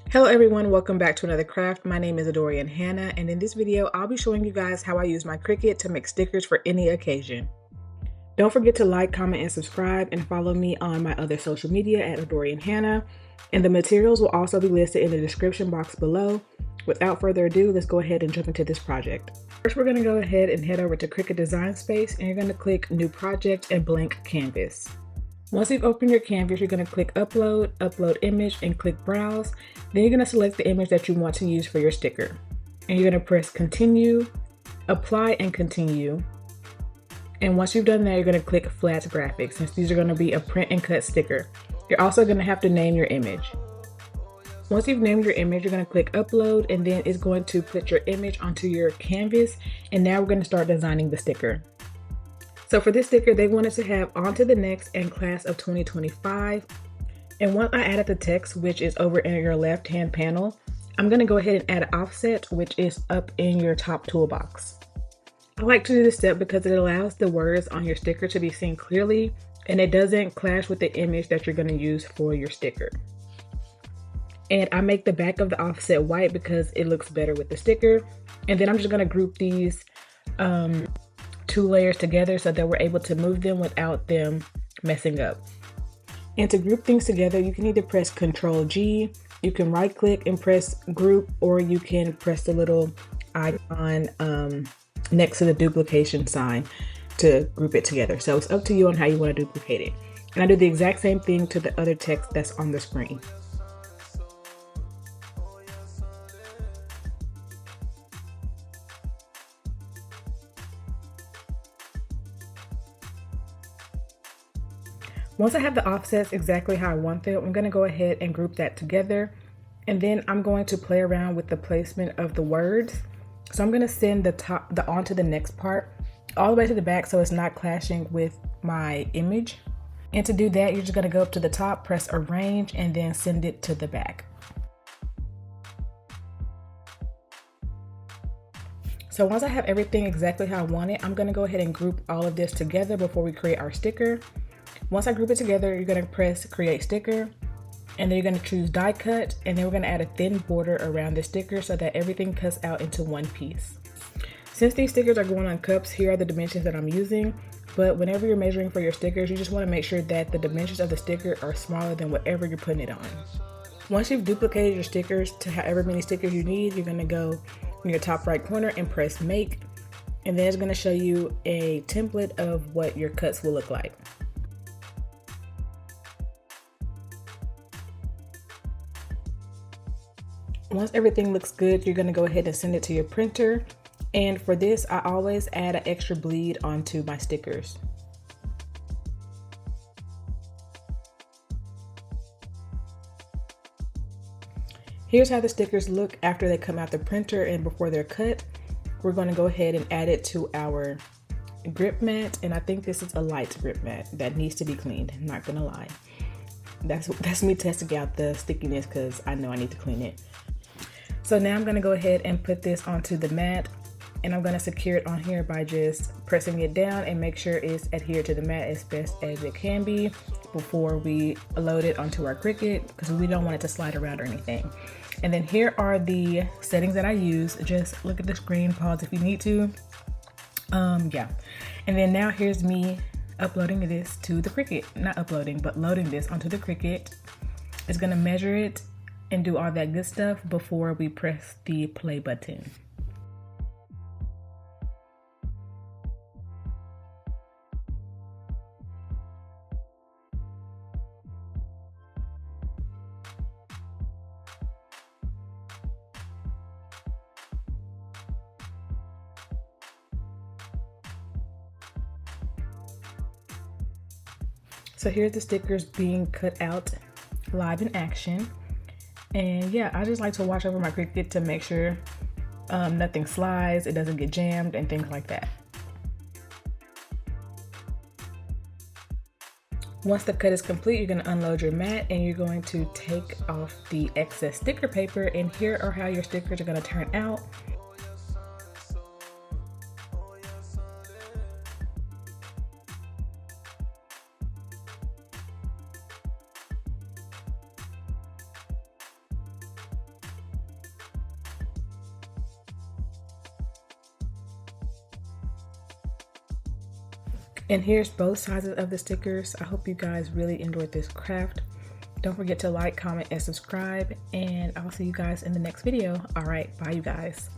Hello everyone, welcome back to another craft. My name is Adorian Hannah, and in this video I'll be showing you guys how I use my Cricut to make stickers for any occasion. Don't forget to like, comment, and subscribe, and follow me on my other social media at Adorian Hannah, and the materials will also be listed in the description box below. Without further ado, let's go ahead and jump into this project. First, we're going to go ahead and head over to Cricut Design Space, and you're going to click New Project and Blank Canvas. Once you've opened your canvas, you're going to click Upload, Upload Image, and click Browse. Then you're going to select the image that you want to use for your sticker. And you're going to press Continue, Apply, and Continue. And once you've done that, you're going to click Flat Graphics, since these are going to be a print and cut sticker. You're also going to have to name your image. Once you've named your image, you're going to click Upload, and then it's going to put your image onto your canvas. And now we're going to start designing the sticker. So for this sticker, they wanted to have On to the Next and Class of 2025. And once I added the text, which is over in your left-hand panel, I'm going to go ahead and add an offset, which is up in your top toolbox. I like to do this step because it allows the words on your sticker to be seen clearly, and it doesn't clash with the image that you're going to use for your sticker. And I make the back of the offset white because it looks better with the sticker. And then I'm just going to group these two layers together so that we're able to move them without them messing up. And to group things together, you can either press Ctrl G, you can right click and press group, or you can press the little icon next to the duplication sign to group it together. So it's up to you on how you want to duplicate it. And I do the exact same thing to the other text that's on the screen. Once I have the offsets exactly how I want them, I'm going to go ahead and group that together. And then I'm going to play around with the placement of the words. So I'm going to send the on to the next part all the way to the back so it's not clashing with my image. And to do that, you're just going to go up to the top, press Arrange, and then send it to the back. So once I have everything exactly how I want it, I'm going to go ahead and group all of this together before we create our sticker. Once I group it together, you're going to press Create Sticker, and then you're going to choose Die Cut, and then we're going to add a thin border around the sticker so that everything cuts out into one piece. Since these stickers are going on cups, here are the dimensions that I'm using, but whenever you're measuring for your stickers, you just want to make sure that the dimensions of the sticker are smaller than whatever you're putting it on. Once you've duplicated your stickers to however many stickers you need, you're going to go in your top right corner and press Make, and then it's going to show you a template of what your cuts will look like. Once everything looks good, you're going to go ahead and send it to your printer. And for this, I always add an extra bleed onto my stickers. Here's how the stickers look after they come out the printer and before they're cut. We're going to go ahead and add it to our grip mat. And I think this is a light grip mat that needs to be cleaned. I'm not going to lie. That's me testing out the stickiness because I know I need to clean it. So now I'm going to go ahead and put this onto the mat, and I'm going to secure it on here by just pressing it down and make sure it's adhered to the mat as best as it can be before we load it onto our Cricut, because we don't want it to slide around or anything. And then here are the settings that I use. Just look at the screen, pause if you need to. Yeah. And then now here's me uploading this to the Cricut. Not uploading, but loading this onto the Cricut. It's going to measure it and do all that good stuff before we press the play button. So here's the stickers being cut out live in action. And yeah, I just like to watch over my Cricut to make sure nothing slides, it doesn't get jammed, and things like that. Once the cut is complete, you're going to unload your mat and you're going to take off the excess sticker paper, and here are how your stickers are going to turn out. And here's both sizes of the stickers. I hope you guys really enjoyed this craft. Don't forget to like, comment, and subscribe, and I'll see you guys in the next video. All right, bye you guys.